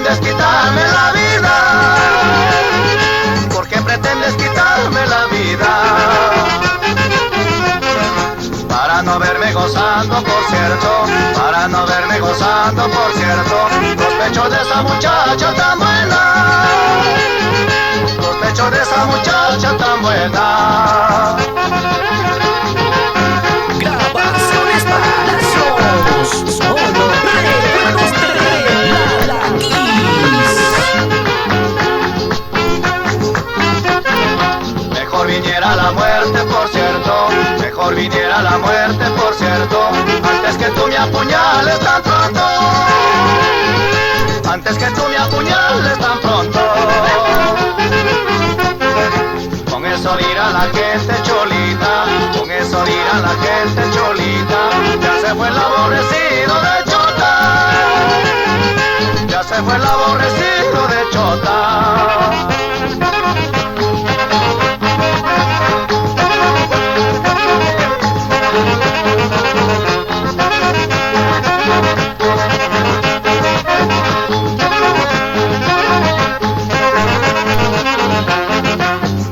pretendes quitarme la vida? ¿Por qué pretendes quitarme la vida? Para no verme gozando, por cierto, para no verme gozando, por cierto, los pechos de esa muchacha tan buena, los pechos de esa muchacha tan buena. Grabaciones Palacios, solo recuerdos de la Kiss. Mejor viniera la muerte, por cierto, mejor viniera la muerte, por cierto, antes que tú me apuñales tan pronto, antes que tú me apuñales tan pronto. Con eso dirá la gente cholita, con eso dirá la gente cholita, ya se fue el aborrecido de Chota, ya se fue el aborrecido de Chota.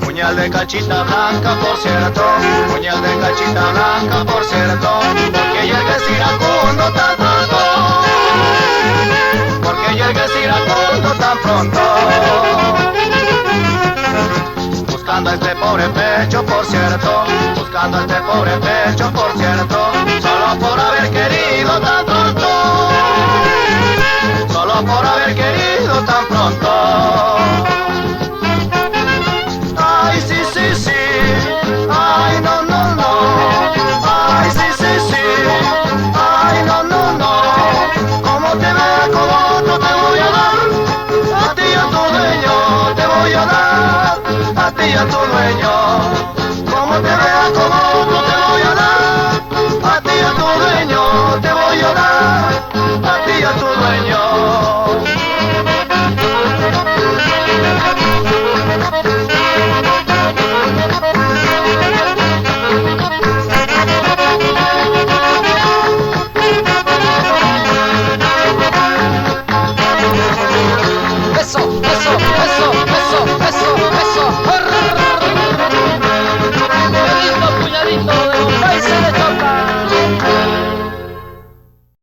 Puñal de cachita blanca, por cierto, puñal de cachita blanca, por cierto, porque llegues iracundo tan pronto, porque llegues iracundo tan pronto. Buscando este pobre pecho, por cierto, buscando este pobre pecho, por cierto, solo por haber querido tan pronto, solo por haber querido tan pronto.